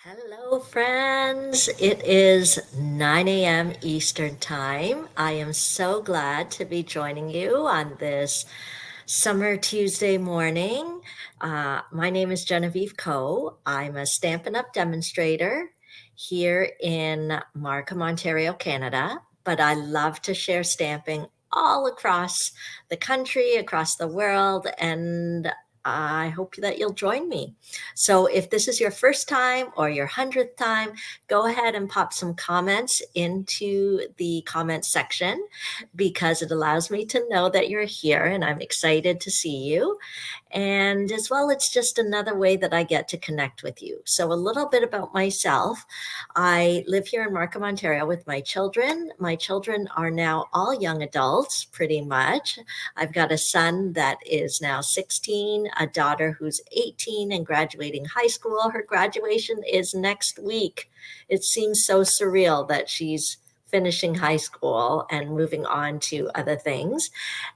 Hello, friends. It is 9 a.m. Eastern Time. I am so glad to be joining you on this summer Tuesday morning. My name is Genevieve Coe. I'm a Stampin' Up! Demonstrator here in Markham, Ontario, Canada, but I love to share stamping all across the country, across the world, and I hope that you'll join me. So if this is your first time or your 100th time, go ahead and pop some comments into the comment section because it allows me to know that you're here and I'm excited to see you. And as well, it's just another way that I get to connect with you. So a little bit about myself. I live here in Markham, Ontario with my children. My children are now all young adults, pretty much. I've got a son that is now 16, a daughter who's 18 and graduating high school. Her graduation is next week. It seems so surreal that she's finishing high school and moving on to other things.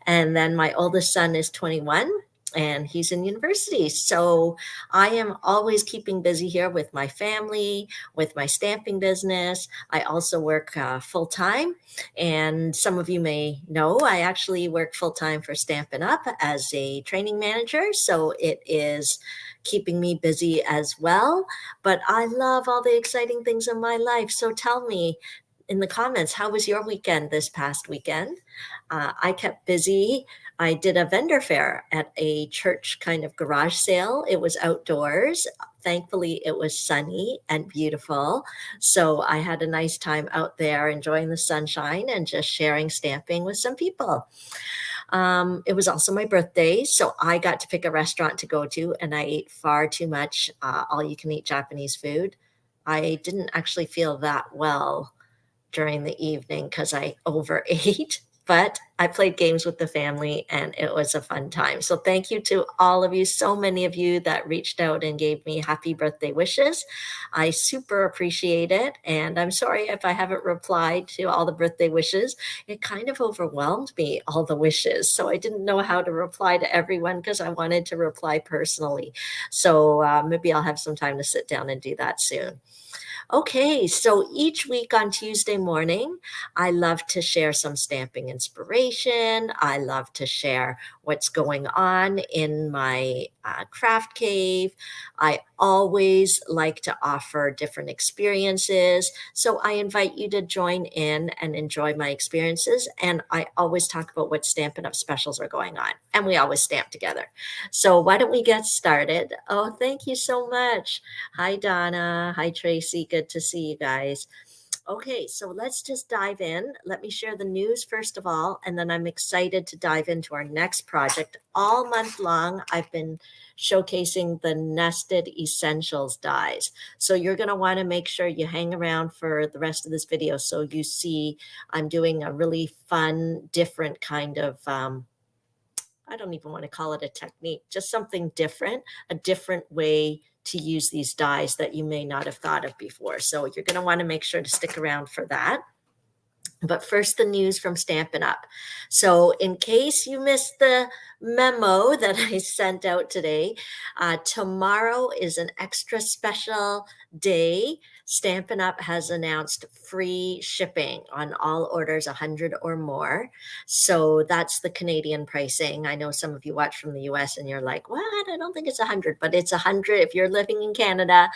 And then my oldest son is 21 and he's in university. So I am always keeping busy here with my family, with my stamping business. I also work full time. And some of you may know I actually work full time for Stampin' Up! As a training manager. So it is keeping me busy as well. But I love all the exciting things in my life. So tell me in the comments, how was your weekend this past weekend? I kept busy. I did a vendor fair at a church kind of garage sale. It was outdoors. Thankfully, it was sunny and beautiful. So I had a nice time out there enjoying the sunshine and just sharing stamping with some people. It was also my birthday, so I got to pick a restaurant to go to, and I ate far too much all-you-can-eat Japanese food. I didn't actually feel that well during the evening because I overate, but I played games with the family and it was a fun time. So thank you to all of you, so many of you that reached out and gave me happy birthday wishes. I super appreciate it. And I'm sorry if I haven't replied to all the birthday wishes. It kind of overwhelmed me, all the wishes. So I didn't know how to reply to everyone because I wanted to reply personally. So maybe I'll have some time to sit down and do that soon. Okay, so each week on Tuesday morning, I love to share some stamping inspiration. I love to share what's going on in my craft cave. I always like to offer different experiences. So I invite you to join in and enjoy my experiences. And I always talk about what Stampin' Up! Specials are going on. And we always stamp together. So why don't we get started? Oh, thank you so much. Hi, Donna. Hi, Tracy. Good to see you guys. Okay, so let's just dive in. Let me share the news first of all, and then I'm excited to dive into our next project. All month long, I've been showcasing the nested essentials dies. So you're going to want to make sure you hang around for the rest of this video so you see I'm doing a really fun, different kind of I don't even want to call it a technique, just something different, a different way to use these dies that you may not have thought of before. So you're going to want to make sure to stick around for that. But first, the news from Stampin' Up! So in case you missed the memo that I sent out today, tomorrow is an extra special day. Stampin' Up! Has announced free shipping on all orders 100 or more. So that's the Canadian pricing. I know some of you watch from the US and you're like, what? I don't think it's 100, but it's 100. If you're living in Canada,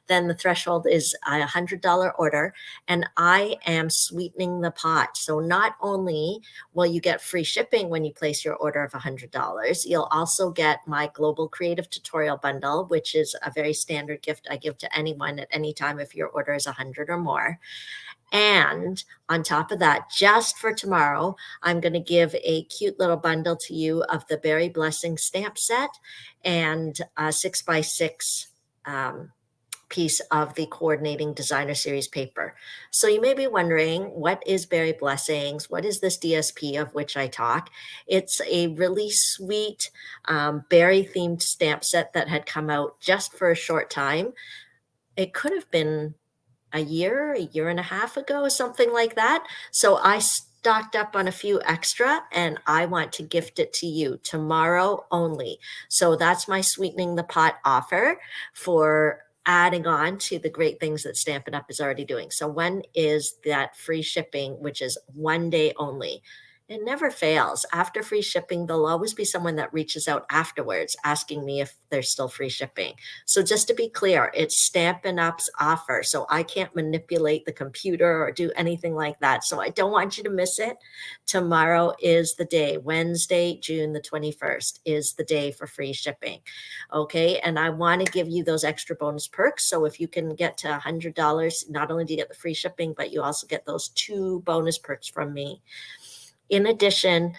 then the threshold is a $100 order. And I am sweetening the pot. So not only will you get free shipping when you place your order of $100, you'll also get my Global Creative Tutorial Bundle, which is a very standard gift I give to anyone at any time if your order is 100 or more. And on top of that, just for tomorrow, I'm going to give a cute little bundle to you of the Berry Blessing stamp set and a 6x6 piece of the coordinating designer series paper. So you may be wondering, what is Berry Blessings? What is this DSP of which I talk? It's a really sweet berry themed stamp set that had come out just for a short time. It could have been a year and a half ago, something like that. So I stocked up on a few extra and I want to gift it to you tomorrow only. So that's my sweetening the pot offer for adding on to the great things that Stampin' Up! Is already doing. So when is that free shipping, which is 1 day only? It never fails. After free shipping, there'll always be someone that reaches out afterwards asking me if there's still free shipping. So just to be clear, it's Stampin' Up's offer. So I can't manipulate the computer or do anything like that. So I don't want you to miss it. Tomorrow is the day. Wednesday, June the 21st is the day for free shipping. Okay. And I want to give you those extra bonus perks. So if you can get to $100, not only do you get the free shipping, but you also get those 2 bonus perks from me. In addition,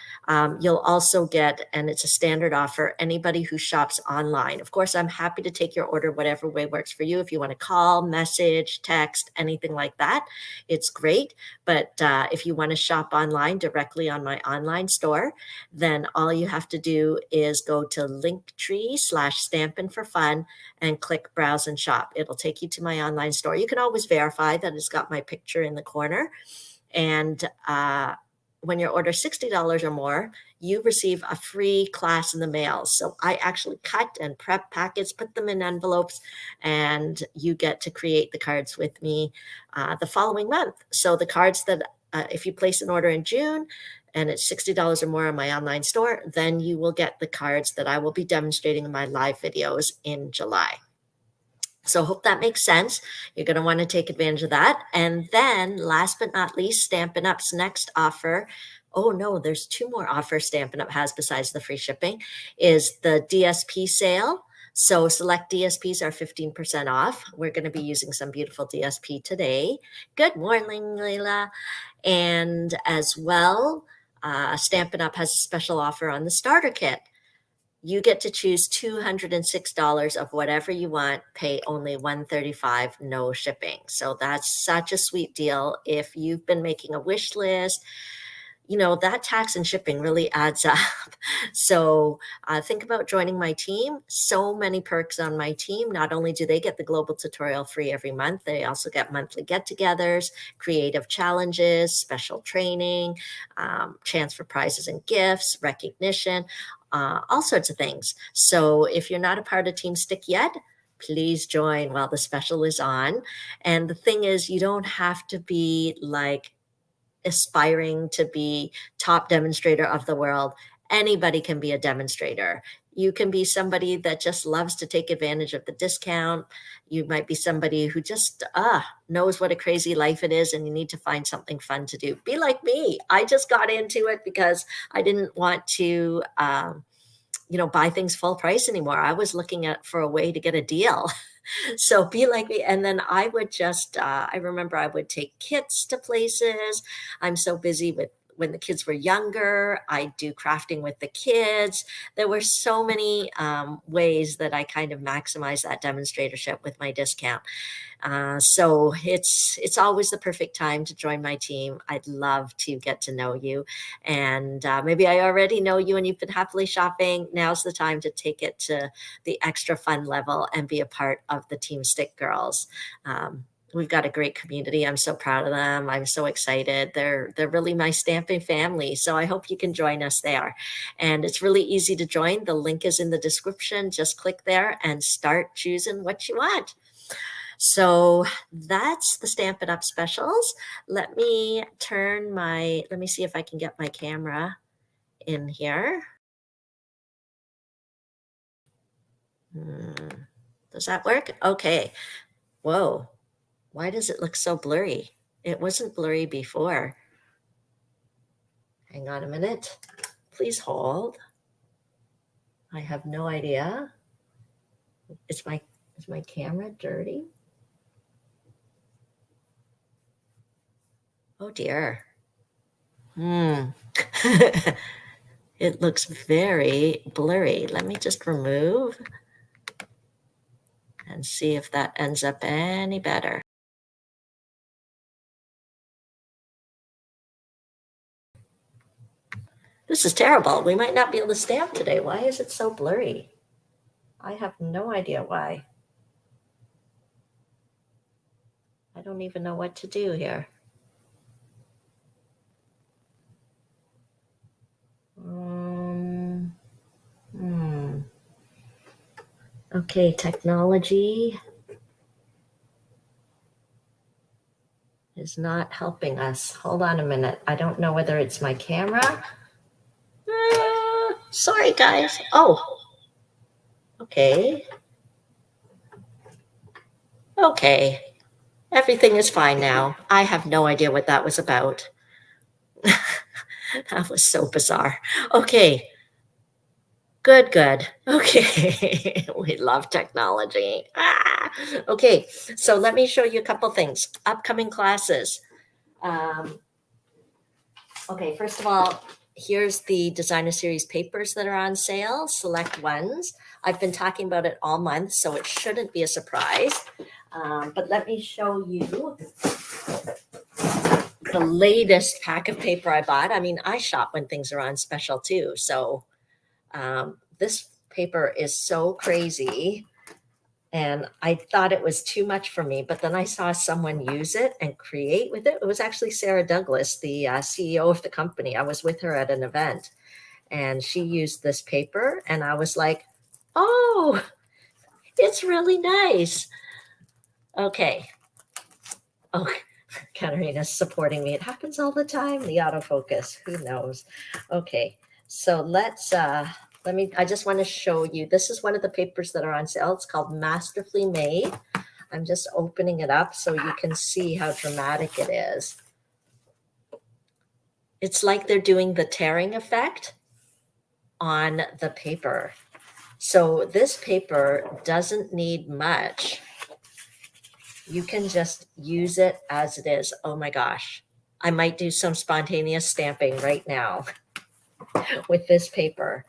you'll also get, and it's a standard offer, anybody who shops online. Of course, I'm happy to take your order whatever way works for you. If you want to call, message, text, anything like that, it's great. But if you want to shop online directly on my online store, then all you have to do is go to Linktree/Stampin' for Fun and click Browse and Shop. It'll take you to my online store. You can always verify that it's got my picture in the corner. And when you order $60 or more, you receive a free class in the mail. So I actually cut and prep packets, put them in envelopes, and you get to create the cards with me the following month. So the cards that, if you place an order in June and it's $60 or more on my online store, then you will get the cards that I will be demonstrating in my live videos in July. So hope that makes sense. You're going to want to take advantage of that. And then last but not least, Stampin' Up's next offer. Oh no, there's 2 more offers Stampin' Up has besides the free shipping, is the DSP sale. So select DSPs are 15% off. We're going to be using some beautiful DSP today. Good morning, Layla. And as well, Stampin' Up has a special offer on the starter kit. You get to choose $206 of whatever you want, pay only $135, no shipping. So that's such a sweet deal. If you've been making a wish list, you know, that tax and shipping really adds up. So think about joining my team. So many perks on my team. Not only do they get the global tutorial free every month, they also get monthly get-togethers, creative challenges, special training, chance for prizes and gifts, recognition, all sorts of things. So if you're not a part of Team Stick yet, please join while the special is on. And the thing is, you don't have to be like aspiring to be top demonstrator of the world. Anybody can be a demonstrator. You can be somebody that just loves to take advantage of the discount. You might be somebody who just knows what a crazy life it is and you need to find something fun to do. Be like me. I just got into it because I didn't want to buy things full price anymore. I was looking for a way to get a deal. So be like me. And then I would just, I remember I would take kits to places. I'm so busy with when the kids were younger. I do crafting with the kids. There were so many ways that I kind of maximize that demonstratorship with my discount. So it's always the perfect time to join my team. I'd love to get to know you. And maybe I already know you and you've been happily shopping. Now's the time to take it to the extra fun level and be a part of the Team Stick Girls. We've got a great community. I'm so proud of them. I'm so excited. They're really my stamping family. So I hope you can join us there. And it's really easy to join. The link is in the description. Just click there and start choosing what you want. So that's the Stampin' Up specials. Let me see if I can get my camera in here. Does that work? Okay. Whoa. Why does it look so blurry? It wasn't blurry before. Hang on a minute. Please hold. I have no idea. Is my camera dirty? Oh dear. It looks very blurry. Let me just remove and see if that ends up any better. This is terrible. We might not be able to stamp today. Why is it so blurry? I have no idea why. I don't even know what to do here. Okay, technology. is not helping us. Hold on a minute. I don't know whether it's my camera. Sorry, guys. Oh, okay. Okay. Everything is fine now. I have no idea what that was about. That was so bizarre. Okay. Good, good. Okay. We love technology. Okay. So let me show you a couple things. Upcoming classes. Okay, first of all, here's the designer series papers that are on sale, select ones. I've been talking about it all month, so it shouldn't be a surprise. But let me show you the latest pack of paper I bought. I mean, I shop when things are on special too. So this paper is so crazy. And I thought it was too much for me, but then I saw someone use it and create with it. It was actually Sarah Douglas, the CEO of the company. I was with her at an event and she used this paper and I was like, oh, it's really nice. Okay. Oh, Katarina's supporting me. It happens all the time, the autofocus. Who knows? Okay. So I just want to show you, this is one of the papers that are on sale. It's called Masterfully Made. I'm just opening it up so you can see how dramatic it is. It's like they're doing the tearing effect on the paper. So this paper doesn't need much. You can just use it as it is. Oh my gosh. I might do some spontaneous stamping right now with this paper.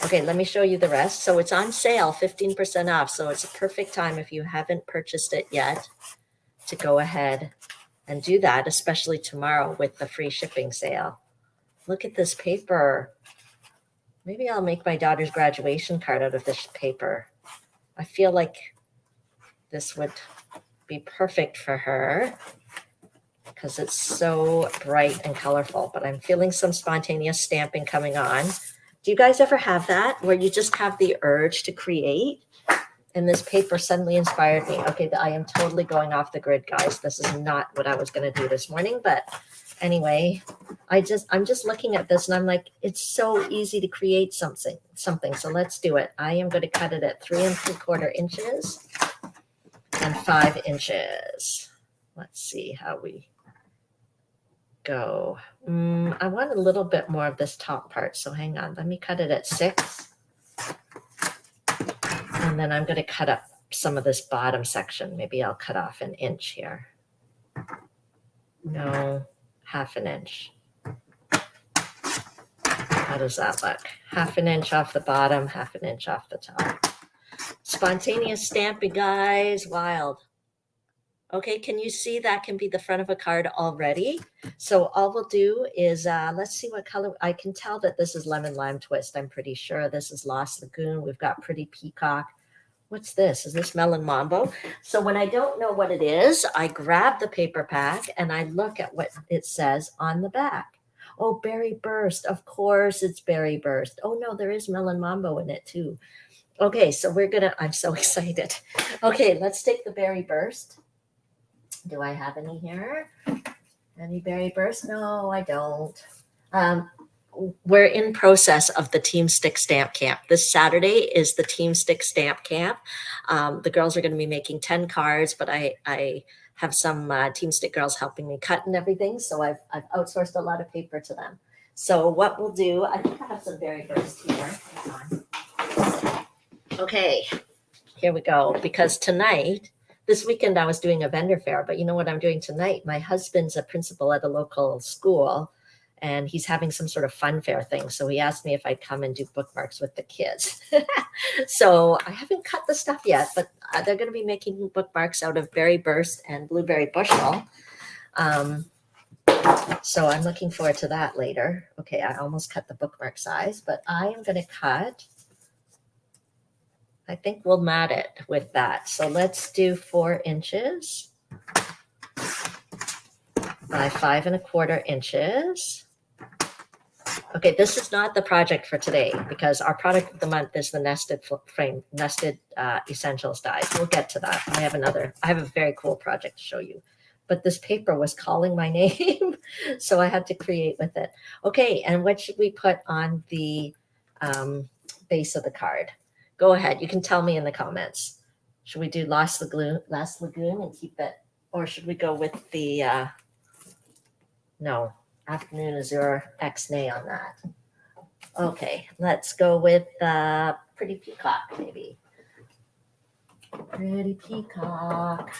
Okay, let me show you the rest. So it's on sale, 15% off. So it's a perfect time if you haven't purchased it yet to go ahead and do that, especially tomorrow with the free shipping sale. Look at this paper. Maybe I'll make my daughter's graduation card out of this paper. I feel like this would be perfect for her because it's so bright and colorful, but I'm feeling some spontaneous stamping coming on. Do you guys ever have that where you just have the urge to create? And this paper suddenly inspired me. Okay, I am totally going off the grid, guys. This is not what I was going to do this morning. But anyway, I'm just looking at this and I'm like, it's so easy to create something. So let's do it. I am going to cut it at 3 3/4 inches and 5 inches. Let's see how we go. I want a little bit more of this top part. So hang on, let me cut it at 6. And then I'm going to cut up some of this bottom section. Maybe I'll cut off 1 inch here. No, 1/2 inch. How does that look? 1/2 inch off the bottom, 1/2 inch off the top. Spontaneous stamping, guys, wild. Okay, can you see that can be the front of a card already? So all we'll do is, let's see what color. I can tell that this is Lemon Lime Twist. I'm pretty sure this is Lost Lagoon. We've got Pretty Peacock. What's this? Is this Melon Mambo? So when I don't know what it is, I grab the paper pack and I look at what it says on the back. Oh, Berry Burst. Of course it's Berry Burst. Oh no, there is Melon Mambo in it too. Okay, so I'm so excited. Okay, let's take the Berry Burst. Do I have any here? Any Berry Burst? No, I don't. We're in process of the Team Stick Stamp Camp. This Saturday is the Team Stick Stamp Camp. The girls are going to be making 10 cards, but I have some Team Stick girls helping me cut and everything. So I've outsourced a lot of paper to them. So what we'll do, I think I have some Berry Burst here. Hang on. Okay, here we go. Because this weekend I was doing a vendor fair, but you know what I'm doing tonight? My husband's a principal at a local school and he's having some sort of fun fair thing. So he asked me if I'd come and do bookmarks with the kids. So I haven't cut the stuff yet, but they're going to be making bookmarks out of Berry Burst and Blueberry Bushel. So I'm looking forward to that later. Okay, I almost cut the bookmark size, but I am going to cut. I think we'll mat it with that. So let's do 4 inches by 5 1/4 inches. Okay, this is not the project for today because our product of the month is the nested essentials dies. We'll get to that. I have a very cool project to show you. but this paper was calling my name, so I had to create with it. Okay, and what should we put on the base of the card? Go ahead, you can tell me in the comments. Should we do Last Lagoon and keep it, or should we go with the, no, afternoon is your X-nay on that. Okay, let's go with Pretty Peacock, maybe. Pretty Peacock.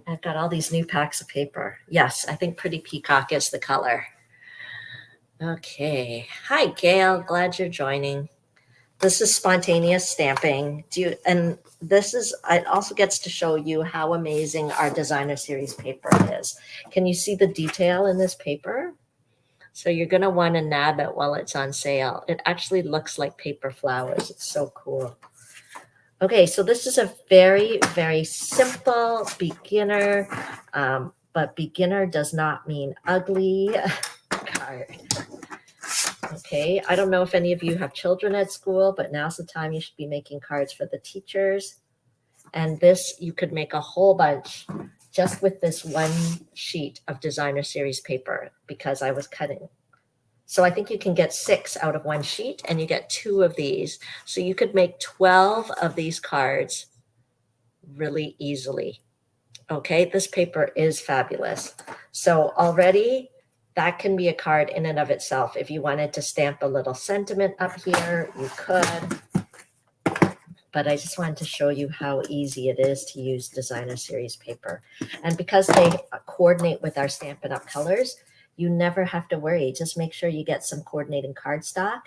I've got all these new packs of paper. Yes, I think Pretty Peacock is the color. Okay. Hi, Gail. Glad you're joining. This is spontaneous stamping. It also gets to show you how amazing our designer series paper is. Can you see the detail in this paper? So you're going to want to nab it while it's on sale. It actually looks like paper flowers. It's so cool. Okay, so this is a very, very simple beginner, but beginner does not mean ugly card. Okay, I don't know if any of you have children at school, but now's the time you should be making cards for the teachers. And this, you could make a whole bunch just with this one sheet of designer series paper because I was cutting. So I think you can get 6 out of one sheet and you get 2 of these. So you could make 12 of these cards really easily. Okay, this paper is fabulous. So already that can be a card in and of itself. If you wanted to stamp a little sentiment up here, you could. But I just wanted to show you how easy it is to use designer series paper. And because they coordinate with our Stampin' Up! Colors, you never have to worry. Just make sure you get some coordinating cardstock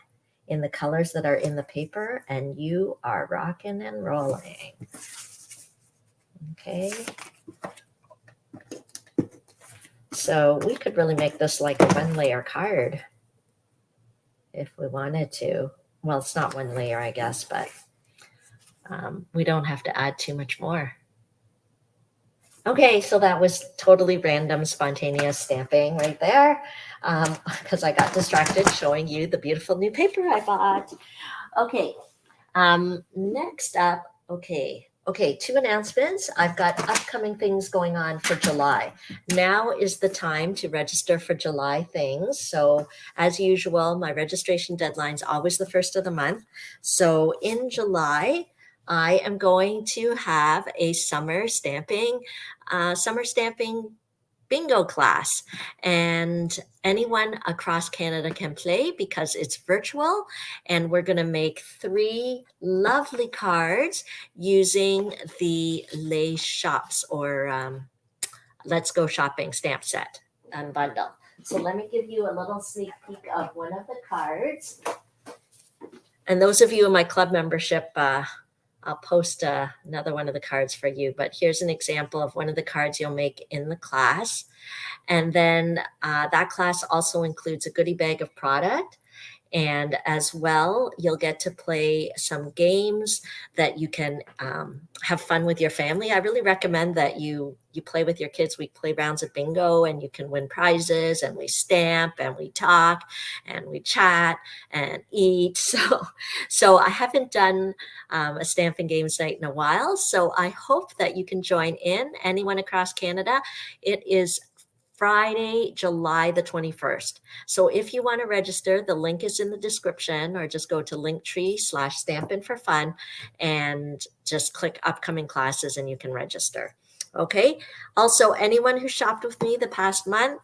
in the colors that are in the paper, and you are rocking and rolling. Okay. So we could really make this like a 1-layer card if we wanted to. Well, it's not 1 layer, I guess, but we don't have to add too much more. Okay, so that was totally random, spontaneous stamping right there because I got distracted showing you the beautiful new paper I bought. Okay, next up, okay, 2 announcements. I've got upcoming things going on for July. Now is the time to register for July things. So as usual, my registration deadline is always the 1st of the month. So in July, I am going to have a summer stamping bingo class, and anyone across Canada can play because it's virtual, and we're going to make 3 lovely cards using the Les Shops or Let's Go Shopping stamp set and bundle. So let me give you a little sneak peek of one of the cards. And those of you in my club membership, I'll post another one of the cards for you, but here's an example of one of the cards you'll make in the class. And then that class also includes a goodie bag of product. And as well, you'll get to play some games that you can have fun with your family. I really recommend that you play with your kids. We play rounds of bingo and you can win prizes, and we stamp and we talk and we chat and eat. So I haven't done a stamping games night in a while. So I hope that you can join in, anyone across Canada. It is Friday, July the 21st. So if you want to register, the link is in the description, or just go to linktree/stampinforfun and just click upcoming classes and you can register. Okay. Also, anyone who shopped with me the past month,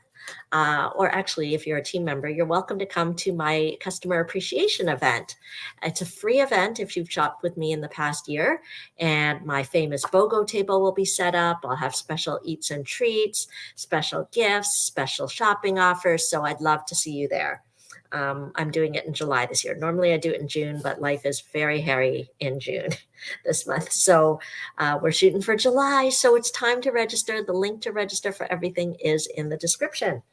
or actually, if you're a team member, you're welcome to come to my customer appreciation event. It's a free event if you've shopped with me in the past year, and my famous BOGO table will be set up. I'll have special eats and treats, special gifts, special shopping offers. So I'd love to see you there. I'm doing it in July this year. Normally I do it in June, but life is very hairy in June this month. So we're shooting for July. So it's time to register. The link to register for everything is in the description.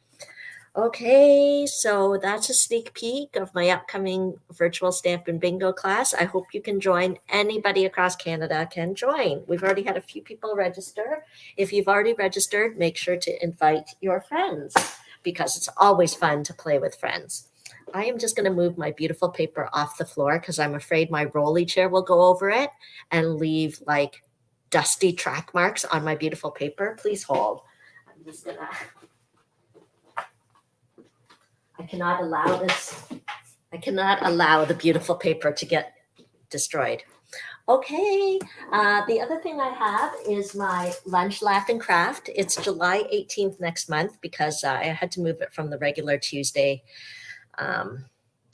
Okay, so that's a sneak peek of my upcoming virtual Stampin' Bingo class. I hope you can join. Anybody across Canada can join. We've already had a few people register. If you've already registered, make sure to invite your friends because it's always fun to play with friends. I am just going to move my beautiful paper off the floor because I'm afraid my rolly chair will go over it and leave like dusty track marks on my beautiful paper. Please hold. I'm just gonna, I cannot allow the beautiful paper to get destroyed. Okay, the other thing I have is my Lunch, Laugh, and Craft. It's July 18th next month because I had to move it from the regular Tuesday,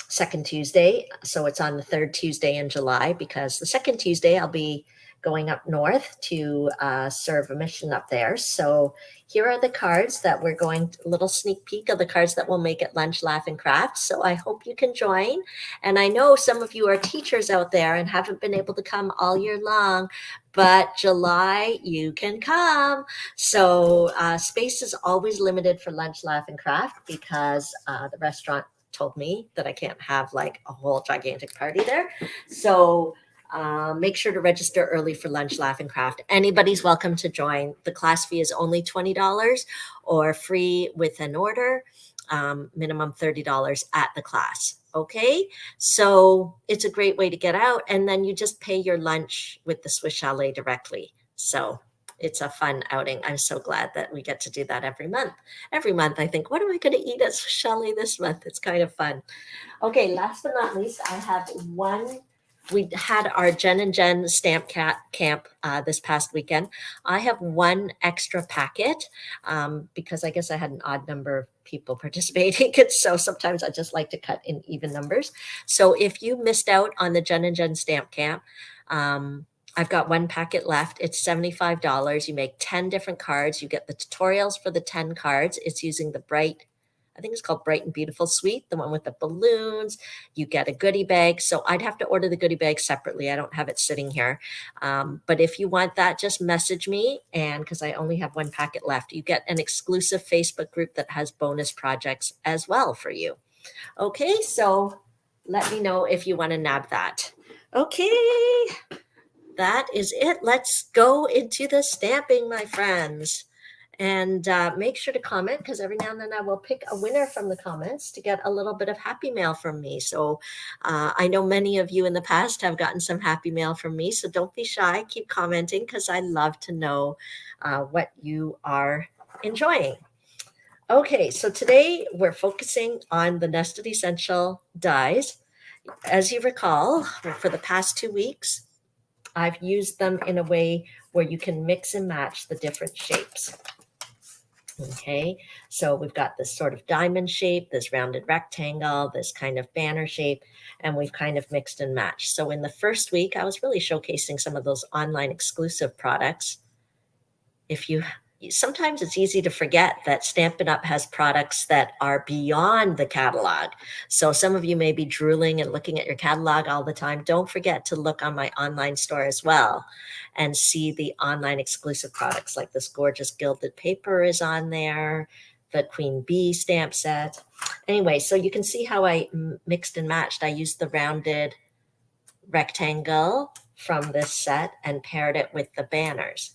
second Tuesday. So it's on the third Tuesday in July because the second Tuesday I'll be going up north to serve a mission up there. So here are the cards that we're going, a little sneak peek of the cards that we'll make at Lunch, Laugh, and Craft. So I hope you can join. And I know some of you are teachers out there and haven't been able to come all year long, but July, you can come. So space is always limited for Lunch, Laugh, and Craft because the restaurant told me that I can't have like a whole gigantic party there. So make sure to register early for Lunch, Laugh, and Craft. Anybody's welcome to join. The class fee is only $20 or free with an order, minimum $30 at the class. Okay, so it's a great way to get out, and then you just pay your lunch with the Swiss Chalet directly. So it's a fun outing. I'm so glad that we get to do that every month. Every month I think, what am I going to eat at Swiss Chalet this month? It's kind of fun. Okay, last but not least, I have one. We had our Jen and Jen stamp camp this past weekend. I have one extra packet because I guess I had an odd number of people participating. So sometimes I just like to cut in even numbers. So if you missed out on the Jen and Jen stamp camp, I've got one packet left. It's $75. You make 10 different cards. You get the tutorials for the 10 cards. It's using the I think it's called Bright and Beautiful Suite, the one with the balloons. You get a goodie bag. So I'd have to order the goodie bag separately. I don't have it sitting here. But if you want that, just message me. And because I only have one packet left, you get an exclusive Facebook group that has bonus projects as well for you. Okay, so let me know if you want to nab that. Okay, that is it. Let's go into the stamping, my friends. And make sure to comment because every now and then I will pick a winner from the comments to get a little bit of happy mail from me. So I know many of you in the past have gotten some happy mail from me. So don't be shy. Keep commenting because I love to know what you are enjoying. Okay, so today we're focusing on the Nested Essential dies. As you recall, for the past 2 weeks, I've used them in a way where you can mix and match the different shapes. Okay, so we've got this sort of diamond shape, this rounded rectangle, this kind of banner shape, and we've kind of mixed and matched. So in the first week, I was really showcasing some of those online exclusive products. Sometimes it's easy to forget that Stampin' Up! Has products that are beyond the catalog. So some of you may be drooling and looking at your catalog all the time. Don't forget to look on my online store as well and see the online exclusive products like this gorgeous gilded paper is on there, the Queen Bee stamp set. Anyway, so you can see how I mixed and matched. I used the rounded rectangle from this set and paired it with the banners.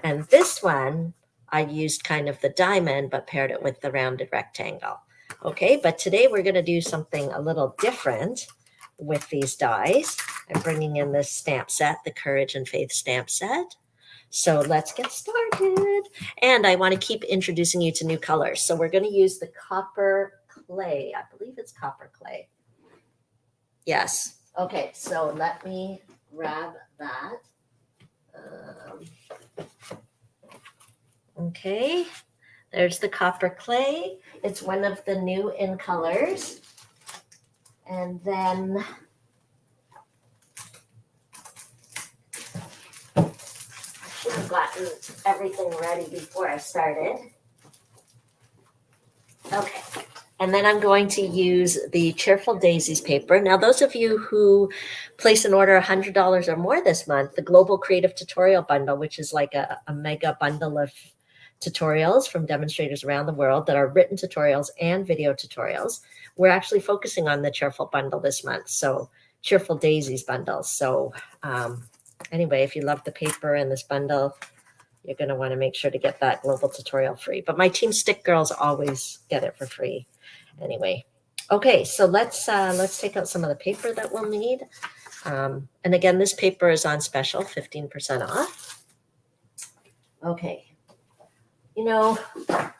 And this one, I used kind of the diamond, but paired it with the rounded rectangle. Okay, but today we're going to do something a little different with these dies. I'm bringing in this stamp set, the Courage and Faith stamp set. So let's get started. And I want to keep introducing you to new colors. So we're going to use the copper clay. I believe it's copper clay. Yes. Okay, so let me grab that. Okay, there's the copper clay. It's one of the new in colors. And then I should have gotten everything ready before I started. Okay, and then I'm going to use the Cheerful Daisies paper. Now, those of you who place an order $100 or more this month, the Global Creative Tutorial Bundle, which is like a mega bundle of tutorials from demonstrators around the world that are written tutorials and video tutorials. We're actually focusing on the Cheerful Bundle this month, so Cheerful Daisies bundle. So anyway, if you love the paper and this bundle, you're going to want to make sure to get that global tutorial free. But my Team Stick girls always get it for free. Anyway, okay, so let's take out some of the paper that we'll need. And again, this paper is on special, 15% off. Okay. You know,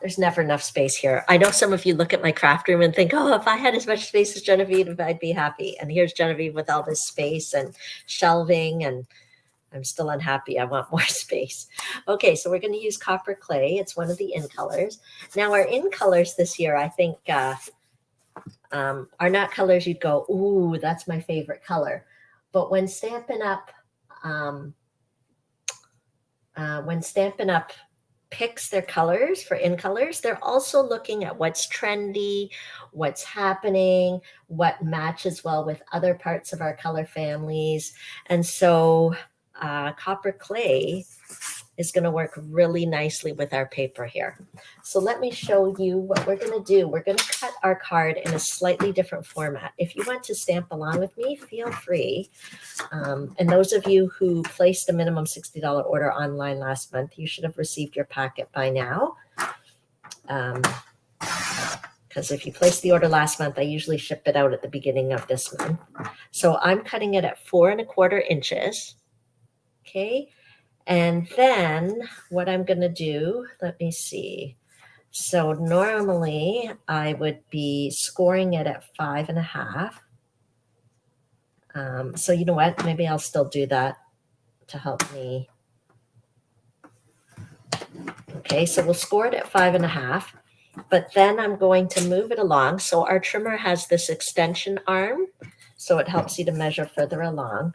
there's never enough space here. I know some of you look at my craft room and think, oh, if I had as much space as Genevieve, I'd be happy. And here's Genevieve with all this space and shelving, and I'm still unhappy. I want more space. Okay, so we're going to use copper clay. It's one of the in colors. Now, our in colors this year, I think, are not colors you'd go, ooh, that's my favorite color. But when Stampin' Up, picks their colors for in colors, they're also looking at what's trendy, what's happening, what matches well with other parts of our color families. And so copper clay is going to work really nicely with our paper here. So let me show you what we're going to do. We're going to cut our card in a slightly different format. If you want to stamp along with me, feel free. And those of you who placed a minimum $60 order online last month, you should have received your packet by now. Because if you placed the order last month, I usually ship it out at the beginning of this month. So I'm cutting it at 4 1/4 inches. Okay. And then what I'm going to do, let me see. So normally I would be scoring it at 5 1/2. So you know what? Maybe I'll still do that to help me. Okay, so we'll score it at 5 1/2, but then I'm going to move it along. So our trimmer has this extension arm, so it helps you to measure further along.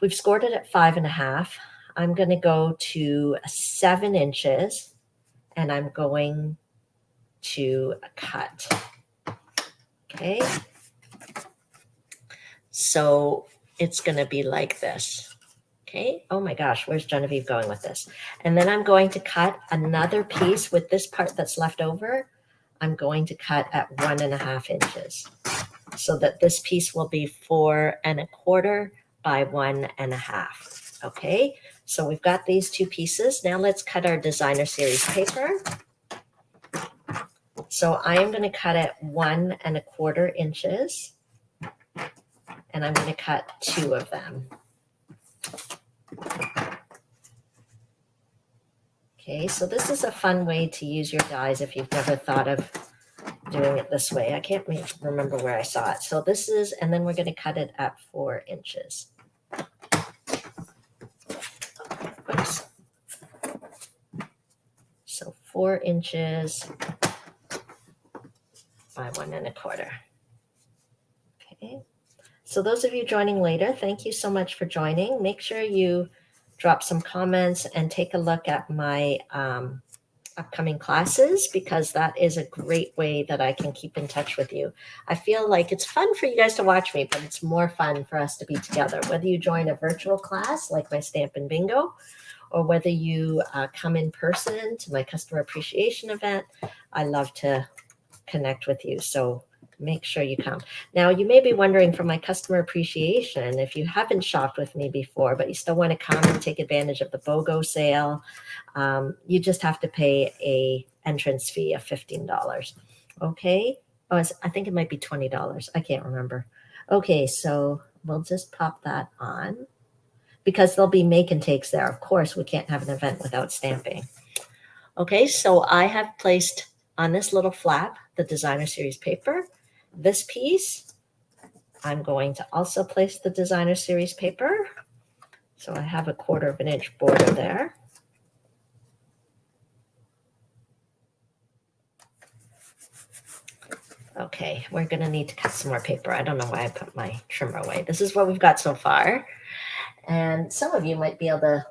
We've scored it at 5 1/2. I'm going to go to 7 inches, and I'm going to cut. Okay. So it's going to be like this. Okay. Oh my gosh, where's Genevieve going with this? And then I'm going to cut another piece with this part that's left over. I'm going to cut at 1 1/2 inches so that this piece will be 4 1/4 by 1 1/2. Okay. So we've got these two pieces. Now let's cut our designer series paper. So I am going to cut at 1 1/4 inches. And I'm going to cut 2 of them. Okay, so this is a fun way to use your dies if you've never thought of doing it this way. I can't remember where I saw it. So this is, and then we're going to cut it at 4 inches. Oops. So 4 inches by 1 1/4. Okay. So those of you joining later, thank you so much for joining. Make sure you drop some comments and take a look at my upcoming classes, because that is a great way that I can keep in touch with you. I feel like it's fun for you guys to watch me, but it's more fun for us to be together. Whether you join a virtual class like my Stampin' Bingo, or whether you come in person to my customer appreciation event, I love to connect with you. So make sure you come. Now, you may be wondering, for my customer appreciation, if you haven't shopped with me before, but you still want to come and take advantage of the BOGO sale, you just have to pay a entrance fee of $15. Okay. Oh, I think it might be $20. I can't remember. Okay. So we'll just pop that on, because there'll be make and takes there. Of course, we can't have an event without stamping. Okay. So I have placed on this little flap the designer series paper. This piece, I'm going to also place the designer series paper. So I have a 1/4 inch border there. Okay, we're going to need to cut some more paper. I don't know why I put my trimmer away. This is what we've got so far. And some of you might be able to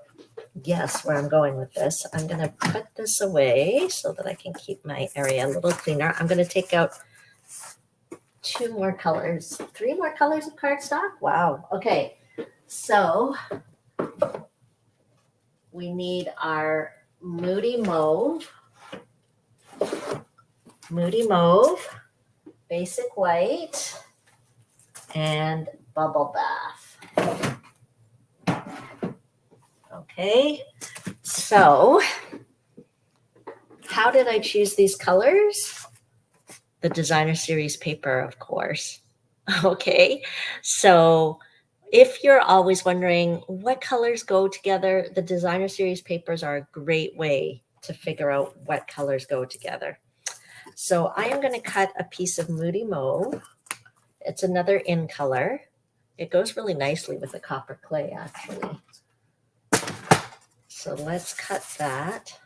guess where I'm going with this. I'm going to put this away so that I can keep my area a little cleaner. I'm going to take out 2 more colors, 3 more colors of cardstock. Wow. Okay. So we need our Moody Mauve, Basic White, and Bubble Bath. Okay. So how did I choose these colors? The designer series paper, of course. Okay. So if you're always wondering what colors go together, the designer series papers are a great way to figure out what colors go together. So I am going to cut a piece of Moody Mauve. It's another in color. It goes really nicely with the copper clay, actually. So let's cut that.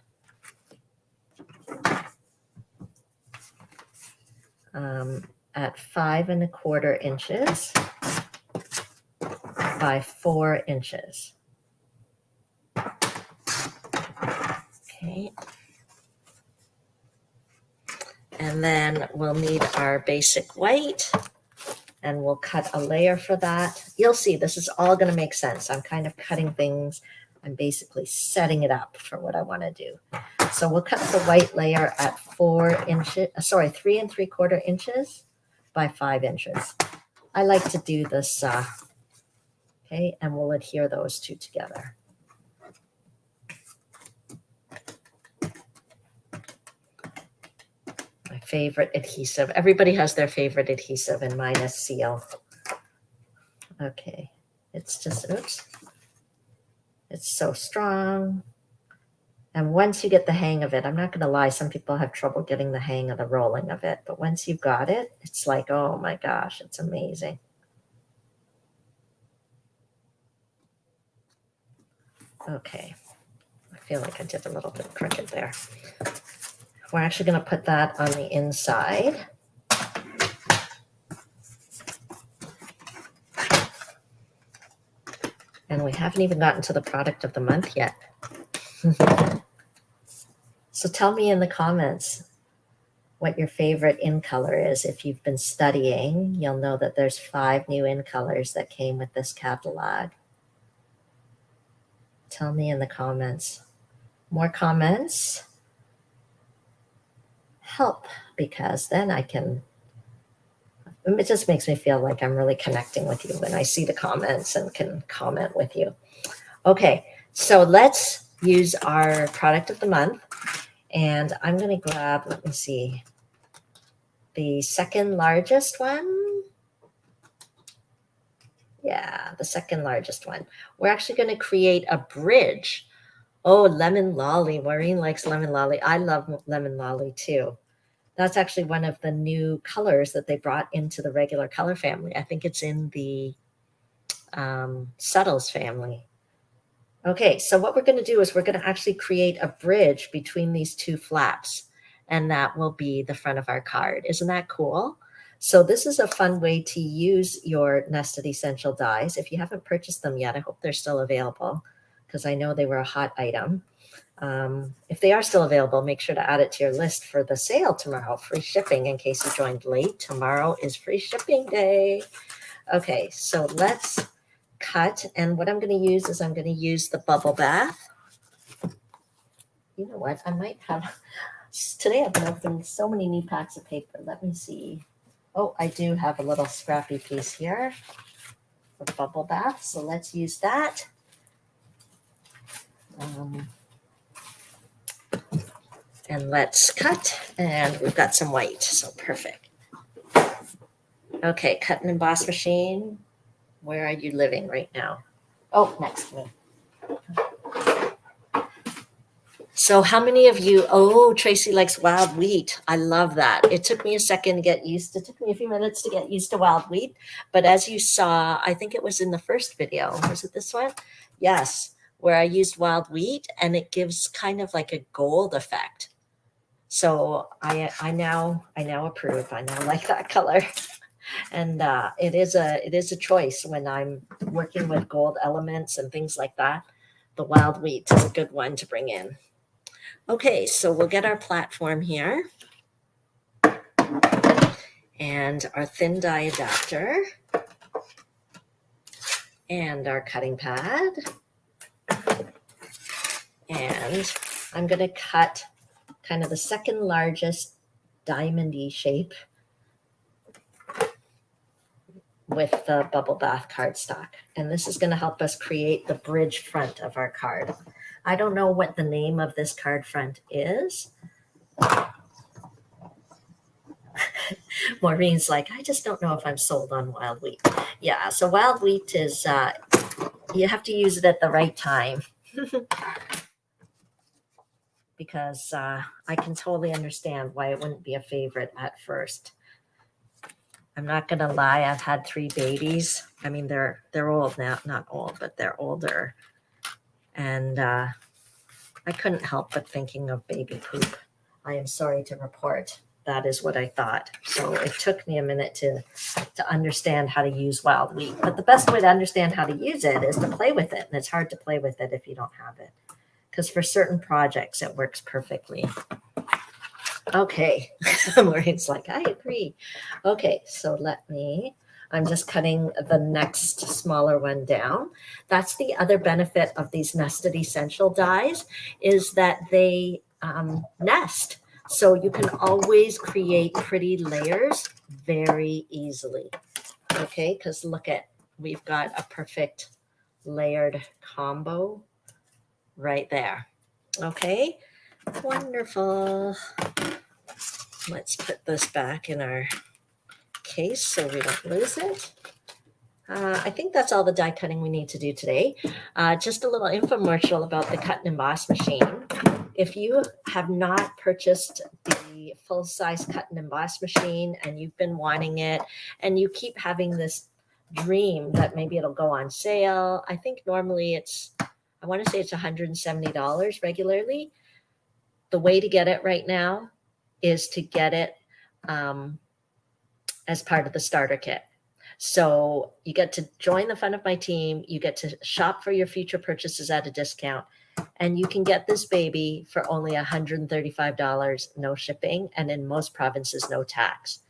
At 5 1/4 inches by 4 inches. Okay. And then we'll need our basic white, and we'll cut a layer for that. You'll see this is all going to make sense. I'm kind of cutting things. I'm basically setting it up for what I want to do. So we'll cut the white layer at 3 3/4 inches by 5 inches. I like to do this, okay, and we'll adhere those two together. My favorite adhesive. Everybody has their favorite adhesive, and mine is Seal. Okay, it's just, oops. It's so strong. And once you get the hang of it, I'm not going to lie, some people have trouble getting the hang of the rolling of it. But once you've got it, it's like, oh my gosh, it's amazing. Okay, I feel like I did a little bit crooked there. We're actually going to put that on the inside. And we haven't even gotten to the product of the month yet. So tell me in the comments what your favorite in color is. If you've been studying, you'll know that there's 5 new in colors that came with this catalog. Tell me in the comments. More comments help, because then I can, it just makes me feel like I'm really connecting with you when I see the comments and can comment with you. Okay, so let's use our product of the month. And I'm going to grab, let me see, the second largest one. Yeah, the second largest one. We're actually going to create a bridge. Oh, lemon lolly. Maureen likes lemon lolly. I love lemon lolly too. That's actually one of the new colors that they brought into the regular color family. I think it's in the subtles family. Okay, so what we're going to do is we're going to actually create a bridge between these two flaps, and that will be the front of our card. Isn't that cool? So this is a fun way to use your nested essential dies. If you haven't purchased them yet, I hope they're still available, because I know they were a hot item. If they are still available, make sure to add it to your list for the sale tomorrow. Free shipping in case you joined late. Tomorrow is free shipping day. Okay, so let's cut, and what I'm going to use is I'm going to use the bubble bath. You know what? I might have, today I've been opening so many new packs of paper. Let me see. Oh, I do have a little scrappy piece here for bubble bath, so let's use that. And let's cut, and we've got some white, so perfect. Okay, cut and emboss machine. Where are you living right now? Oh, next to me. So how many of you, oh, Tracy likes wild wheat. I love that. It took me a second to get used to, it took me a few minutes to get used to wild wheat. But as you saw, I think it was in the first video. Was it this one? Yes, where I used wild wheat, and it gives kind of like a gold effect. So I now approve. I now like that color. And it is a choice when I'm working with gold elements and things like that. The wild wheat is a good one to bring in. Okay, so we'll get our platform here and our thin die adapter and our cutting pad. And I'm going to cut kind of the second largest diamond-y shape with the bubble bath cardstock. And this is going to help us create the bridge front of our card. I don't know what the name of this card front is. Maureen's like, I just don't know if I'm sold on wild wheat. Yeah, so wild wheat is, you have to use it at the right time. Because I can totally understand why it wouldn't be a favorite at first. I'm not gonna lie, I've had 3 babies. I mean, they're old now, not old, but they're older. And I couldn't help but thinking of baby poop. I am sorry to report that is what I thought. So it took me a minute to understand how to use wild wheat. But the best way to understand how to use it is to play with it. And it's hard to play with it if you don't have it. Because for certain projects, it works perfectly. Okay, Maureen's like, I agree. Okay, so I'm just cutting the next smaller one down. That's the other benefit of these nested essential dies is that they nest. So you can always create pretty layers very easily. Okay, because we've got a perfect layered combo right there. Okay, wonderful. Let's put this back in our case so we don't lose it. I think that's all the die cutting we need to do today. Just a little infomercial about the cut and emboss machine. If you have not purchased the full-size cut and emboss machine and you've been wanting it and you keep having this dream that maybe it'll go on sale, I think normally I want to say it's $170 regularly. The way to get it right now is to get it as part of the starter kit. So you get to join the fun of my team. You get to shop for your future purchases at a discount. And you can get this baby for only $135, no shipping. And in most provinces, no tax.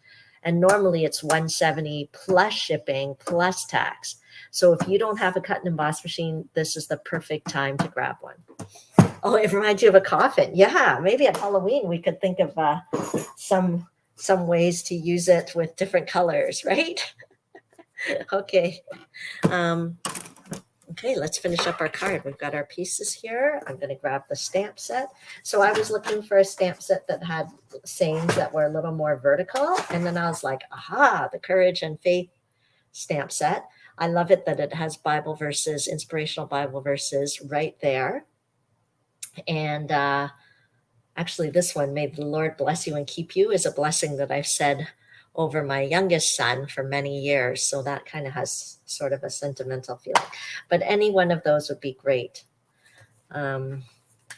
And normally it's $170 plus shipping plus tax. So if you don't have a cut and emboss machine, this is the perfect time to grab one. Oh, it reminds you of a coffin. Yeah, maybe at Halloween we could think of some ways to use it with different colors, right? Okay. Okay, let's finish up our card. We've got our pieces here. I'm going to grab the stamp set. So I was looking for a stamp set that had sayings that were a little more vertical. And then I was like, aha, the Courage and Faith stamp set. I love it that it has Bible verses, inspirational Bible verses right there. And actually, this one, may the Lord bless you and keep you, is a blessing that I've said over my youngest son for many years. So that kind of has sort of a sentimental feeling. But any one of those would be great.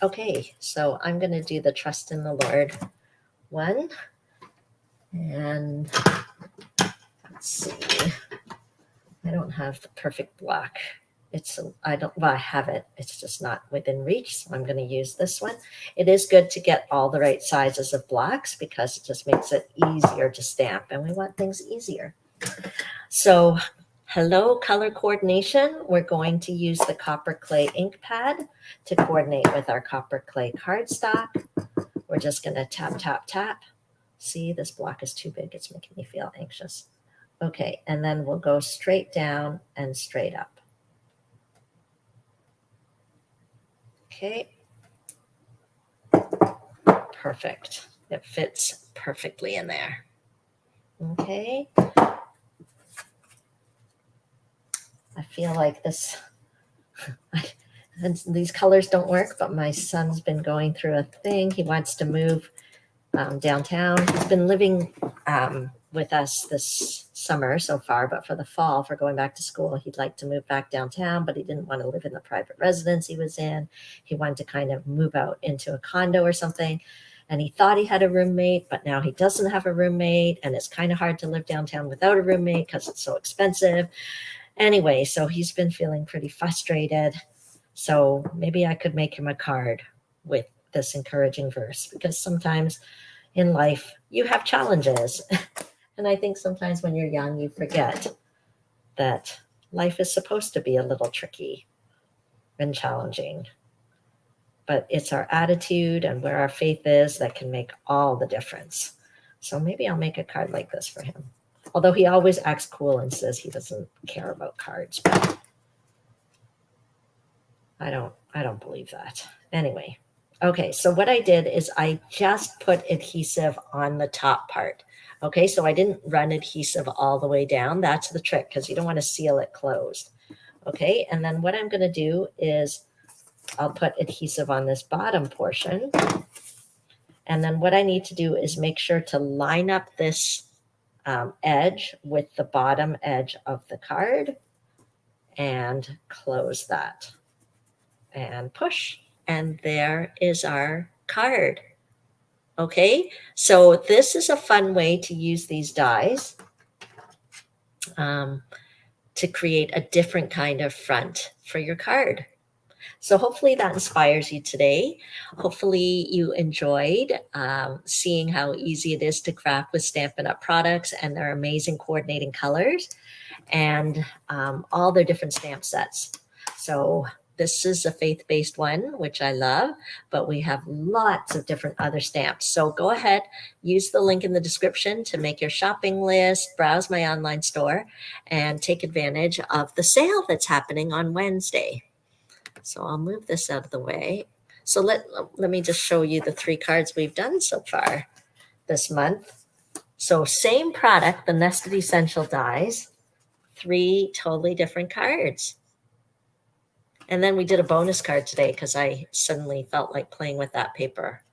Okay, so I'm going to do the Trust in the Lord one. And let's see. I don't have the perfect block. I have it. It's just not within reach. So I'm going to use this one. It is good to get all the right sizes of blocks because it just makes it easier to stamp, and we want things easier. So hello, color coordination. We're going to use the copper clay ink pad to coordinate with our copper clay cardstock. We're just going to tap, tap, tap. See, this block is too big. It's making me feel anxious. Okay, and then we'll go straight down and straight up. Okay. Perfect. It fits perfectly in there. Okay. I feel like these colors don't work, but my son's been going through a thing. He wants to move downtown. He's been living with us this summer so far, but for the fall, for going back to school, he'd like to move back downtown, but he didn't want to live in the private residence he was in. He wanted to kind of move out into a condo or something. And he thought he had a roommate, but now he doesn't have a roommate. And it's kind of hard to live downtown without a roommate because it's so expensive. Anyway, so he's been feeling pretty frustrated. So maybe I could make him a card with this encouraging verse, because sometimes in life you have challenges. And I think sometimes when you're young, you forget that life is supposed to be a little tricky and challenging. But it's our attitude and where our faith is that can make all the difference. So maybe I'll make a card like this for him. Although he always acts cool and says he doesn't care about cards. But I don't believe that. Anyway. Okay, so what I did is I just put adhesive on the top part Okay, so I didn't run adhesive all the way down. That's the trick, because you don't want to seal it closed. Okay, and then what I'm going to do is I'll put adhesive on this bottom portion. And then what I need to do is make sure to line up this edge with the bottom edge of the card and close that and push. And there is our card. Okay, so this is a fun way to use these dies to create a different kind of front for your card. So hopefully that inspires you today. Hopefully you enjoyed seeing how easy it is to craft with Stampin' Up! Products and their amazing coordinating colors and all their different stamp sets. So this is a faith-based one, which I love, but we have lots of different other stamps. So go ahead, use the link in the description to make your shopping list, browse my online store, and take advantage of the sale that's happening on Wednesday. So I'll move this out of the way. So let me just show you the 3 cards we've done so far this month. So same product, the Nested Essential Dies, 3 totally different cards. And then we did a bonus card today because I suddenly felt like playing with that paper.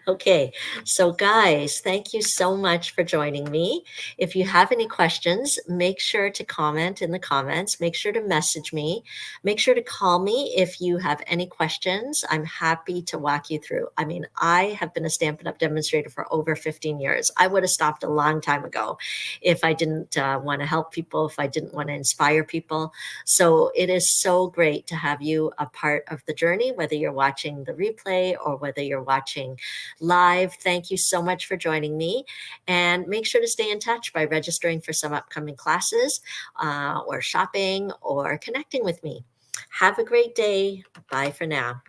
Okay, so guys, thank you so much for joining me. If you have any questions, make sure to comment in the comments. Make sure to message me. Make sure to call me if you have any questions. I'm happy to walk you through. I mean, I have been a Stampin' Up! Demonstrator for over 15 years. I would have stopped a long time ago if I didn't want to help people, if I didn't want to inspire people. So it is so great to have you a part of the journey, whether you're watching the replay or whether you're watching live. Thank you so much for joining me, and make sure to stay in touch by registering for some upcoming classes or shopping or connecting with me. Have a great day. Bye for now.